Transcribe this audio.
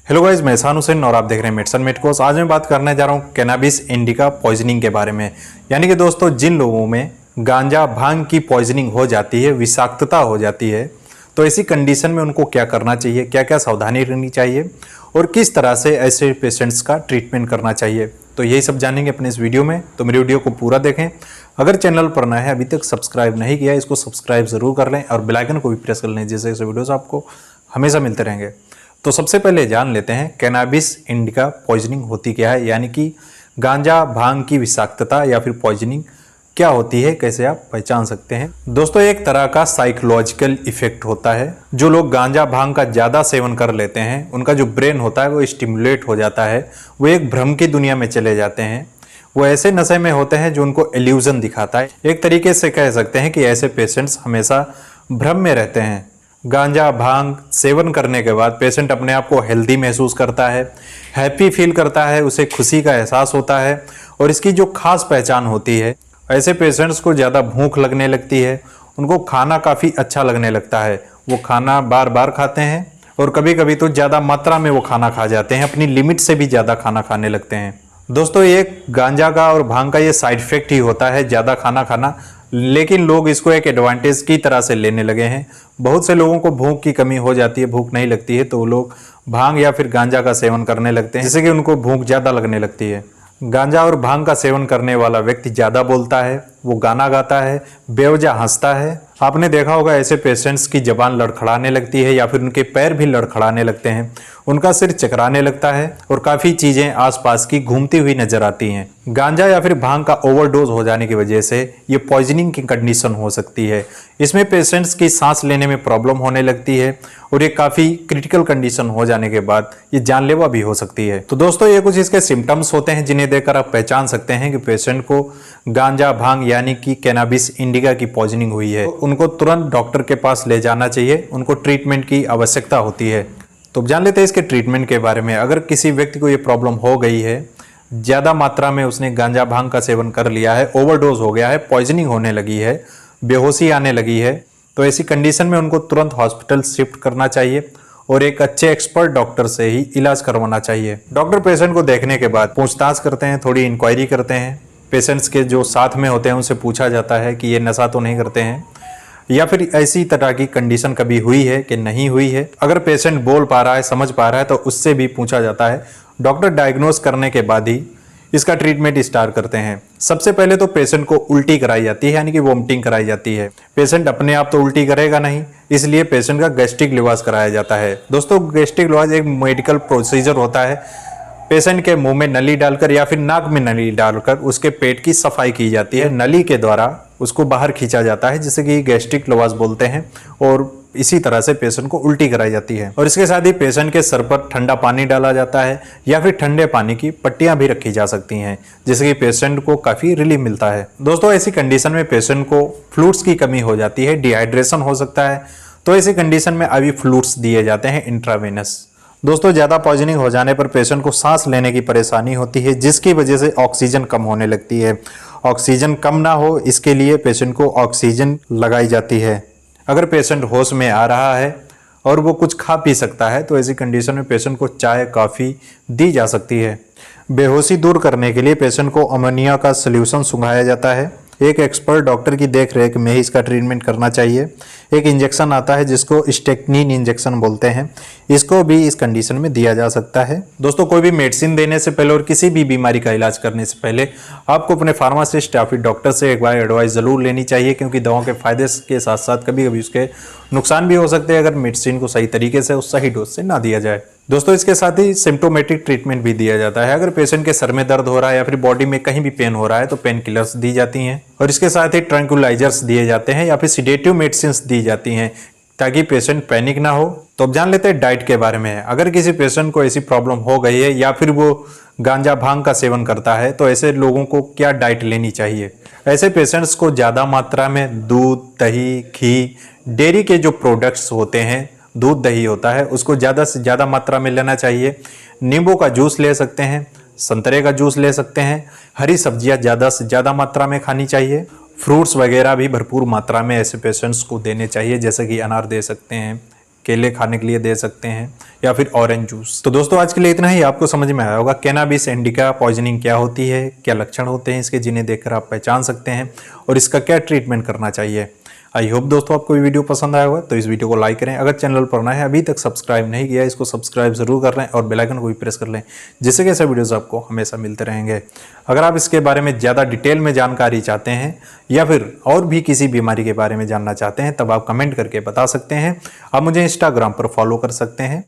Hello guys, मैं एहसान हुसैन और आप देख रहे हैं मेडिसिन मेडकोस। आज मैं बात करने जा रहा हूँ कैनाबिस इंडिका पॉइजनिंग के बारे में। यानी कि दोस्तों, जिन लोगों में गांजा भांग की पॉइजनिंग हो जाती है, विषाक्तता हो जाती है, तो ऐसी कंडीशन में उनको क्या करना चाहिए, क्या क्या सावधानी रखनी चाहिए और किस तरह से ऐसे पेशेंट्स का ट्रीटमेंट करना चाहिए, तो यही सब जानेंगे अपने इस वीडियो में। तो मेरी वीडियो को पूरा देखें। अगर चैनल पर नया है, अभी तक सब्सक्राइब नहीं किया, इसको सब्सक्राइब जरूर कर लें और बेल आइकन को भी प्रेस कर लें, जिससे ऐसे वीडियोस आपको हमेशा मिलते रहेंगे। तो सबसे पहले जान लेते हैं कैनाबिस इंडिका पॉइजनिंग होती क्या है, यानी कि गांजा भांग की विषाक्तता या फिर पॉइजनिंग क्या होती है, कैसे आप पहचान सकते हैं। दोस्तों, एक तरह का साइकोलॉजिकल इफेक्ट होता है। जो लोग गांजा भांग का ज़्यादा सेवन कर लेते हैं, उनका जो ब्रेन होता है वो स्टिमुलेट हो जाता है, वो एक भ्रम की दुनिया में चले जाते हैं। वो ऐसे नशे में होते हैं जो उनको इल्यूजन दिखाता है। एक तरीके से कह सकते हैं कि ऐसे पेशेंट्स हमेशा भ्रम में रहते हैं। गांजा भांग सेवन करने के बाद पेशेंट अपने आप को हेल्दी महसूस करता है, हैप्पी फील करता है, उसे खुशी का एहसास होता है। और इसकी जो खास पहचान होती है, ऐसे पेशेंट्स को ज़्यादा भूख लगने लगती है, उनको खाना काफ़ी अच्छा लगने लगता है, वो खाना बार बार खाते हैं और कभी कभी तो ज़्यादा मात्रा में वो खाना खा जाते हैं, अपनी लिमिट से भी ज़्यादा खाना खाने लगते हैं। दोस्तों, ये गांजा का और भांग का ये साइड इफेक्ट ही होता है, ज़्यादा खाना खाना, लेकिन लोग इसको एक एडवांटेज की तरह से लेने लगे हैं। बहुत से लोगों को भूख की कमी हो जाती है, भूख नहीं लगती है, तो वो लोग भांग या फिर गांजा का सेवन करने लगते हैं, जिससे कि उनको भूख ज़्यादा लगने लगती है। गांजा और भांग का सेवन करने वाला व्यक्ति ज़्यादा बोलता है, वो गाना गाता है, बेवजह हंसता है। आपने देखा होगा ऐसे पेशेंट्स की जबान लड़खड़ाने लगती है या फिर उनके पैर भी लड़खड़ाने लगते हैं, उनका सिर चकराने लगता है और काफ़ी चीज़ें आसपास की घूमती हुई नजर आती हैं। गांजा या फिर भांग का ओवरडोज हो जाने की वजह से ये पॉइजनिंग की कंडीशन हो सकती है। इसमें पेशेंट्स की सांस लेने में प्रॉब्लम होने लगती है और ये काफ़ी क्रिटिकल कंडीशन हो जाने के बाद ये जानलेवा भी हो सकती है। तो दोस्तों, ये कुछ इसके सिम्टम्स होते हैं जिन्हें देखकर आप पहचान सकते हैं कि पेशेंट को गांजा भांग यानी कि कैनाबिस इंडिका की पॉइजनिंग हुई है। उनको तुरंत डॉक्टर के पास ले जाना चाहिए, उनको ट्रीटमेंट की आवश्यकता होती है। तो जान लेते हैं इसके ट्रीटमेंट के बारे में। अगर किसी व्यक्ति को ये प्रॉब्लम हो गई है, ज़्यादा मात्रा में उसने गांजा भांग का सेवन कर लिया है, ओवरडोज हो गया है, पॉइजनिंग होने लगी है, बेहोशी आने लगी है, तो ऐसी कंडीशन में उनको तुरंत हॉस्पिटल शिफ्ट करना चाहिए और एक अच्छे एक्सपर्ट डॉक्टर से ही इलाज करवाना चाहिए। डॉक्टर पेशेंट को देखने के बाद पूछताछ करते हैं, थोड़ी इंक्वायरी करते हैं। पेशेंट्स के जो साथ में होते हैं उनसे पूछा जाता है कि ये नशा तो नहीं करते हैं या फिर ऐसी तरह की कंडीशन कभी हुई है कि नहीं हुई है। अगर पेशेंट बोल पा रहा है, समझ पा रहा है, तो उससे भी पूछा जाता है। डॉक्टर डायग्नोस करने के बाद ही इसका ट्रीटमेंट स्टार्ट करते हैं। सबसे पहले तो पेशेंट को उल्टी कराई जाती है, यानी कि वोमिटिंग कराई जाती है। पेशेंट अपने आप तो उल्टी करेगा नहीं, इसलिए पेशेंट का गैस्ट्रिक लिवास कराया जाता है। दोस्तों, गैस्ट्रिक लिवास एक मेडिकल प्रोसीजर होता है। पेशेंट के मुंह में नली डालकर या फिर नाक में नली डालकर उसके पेट की सफाई की जाती है। नली के द्वारा उसको बाहर खींचा जाता है, जिसे कि गैस्ट्रिक लिवास बोलते हैं, और इसी तरह से पेशेंट को उल्टी कराई जाती है। और इसके साथ ही पेशेंट के सर पर ठंडा पानी डाला जाता है या फिर ठंडे पानी की पट्टियां भी रखी जा सकती हैं, जिससे कि पेशेंट को काफ़ी रिलीफ मिलता है। दोस्तों, ऐसी कंडीशन में पेशेंट को फ्लूइड्स की कमी हो जाती है, डिहाइड्रेशन हो सकता है, तो ऐसी कंडीशन में अभी फ्लूइड्स दिए जाते हैं इंट्रावेनस। दोस्तों, ज़्यादा पॉइजनिंग हो जाने पर पेशेंट को सांस लेने की परेशानी होती है, जिसकी वजह से ऑक्सीजन कम होने लगती है। ऑक्सीजन कम ना हो, इसके लिए पेशेंट को ऑक्सीजन लगाई जाती है। अगर पेशेंट होश में आ रहा है और वो कुछ खा पी सकता है, तो ऐसी कंडीशन में पेशेंट को चाय कॉफ़ी दी जा सकती है। बेहोशी दूर करने के लिए पेशेंट को अमोनिया का सल्यूशन सुंघाया जाता है। एक एक्सपर्ट डॉक्टर की देखरेख में ही इसका ट्रीटमेंट करना चाहिए। एक इंजेक्शन आता है जिसको स्टेक्निन इंजेक्शन बोलते हैं, इसको भी इस कंडीशन में दिया जा सकता है। दोस्तों, कोई भी मेडिसिन देने से पहले और किसी भी बीमारी का इलाज करने से पहले आपको अपने फार्मासिस्ट या फिर डॉक्टर से एक बार एडवाइस ज़रूर लेनी चाहिए, क्योंकि दवाओं के फायदे के साथ साथ कभी कभी उसके नुकसान भी हो सकते हैं अगर मेडिसिन को सही तरीके से और सही डोज से ना दिया जाए। दोस्तों, इसके साथ ही सिम्प्टोमेटिक ट्रीटमेंट भी दिया जाता है। अगर पेशेंट के सर में दर्द हो रहा है या फिर बॉडी में कहीं भी पेन हो रहा है, तो पेन किलर्स दी जाती हैं और इसके साथ ही ट्रैंक्विलाइजर्स दिए जाते हैं या फिर सिडेटिव मेडिसिन दी जाती हैं, ताकि पेशेंट पैनिक ना हो। तो अब जान लेते हैं डाइट के बारे में। अगर किसी पेशेंट को ऐसी प्रॉब्लम हो गई है या फिर वो गांजा भांग का सेवन करता है, तो ऐसे लोगों को क्या डाइट लेनी चाहिए। ऐसे पेशेंट्स को ज़्यादा मात्रा में दूध, दही, घी, डेयरी के जो प्रोडक्ट्स होते हैं, दूध दही होता है, उसको ज़्यादा से ज़्यादा मात्रा में लेना चाहिए। नींबू का जूस ले सकते हैं, संतरे का जूस ले सकते हैं। हरी सब्जियां ज़्यादा से ज़्यादा मात्रा में खानी चाहिए। फ्रूट्स वगैरह भी भरपूर मात्रा में ऐसे पेशेंट्स को देने चाहिए, जैसे कि अनार दे सकते हैं, केले खाने के लिए दे सकते हैं या फिर ऑरेंज जूस। तो दोस्तों आज के लिए इतना ही। आपको समझ में आया होगा कैनाबिस इंडिका पॉइजनिंग क्या होती है, क्या लक्षण होते हैं इसके, जिन्हें देखकर आप पहचान सकते हैं और इसका क्या ट्रीटमेंट करना चाहिए। आई होप दोस्तों आपको ये वीडियो पसंद आया होगा, तो इस वीडियो को लाइक करें। अगर चैनल पर नए हैं, अभी तक सब्सक्राइब नहीं किया, इसको सब्सक्राइब जरूर कर लें और बेल आइकन को भी प्रेस कर लें, जिससे कि ऐसे वीडियोस आपको हमेशा मिलते रहेंगे। अगर आप इसके बारे में ज़्यादा डिटेल में जानकारी चाहते हैं या फिर और भी किसी बीमारी के बारे में जानना चाहते हैं, तब आप कमेंट करके बता सकते हैं। आप मुझे इंस्टाग्राम पर फॉलो कर सकते हैं।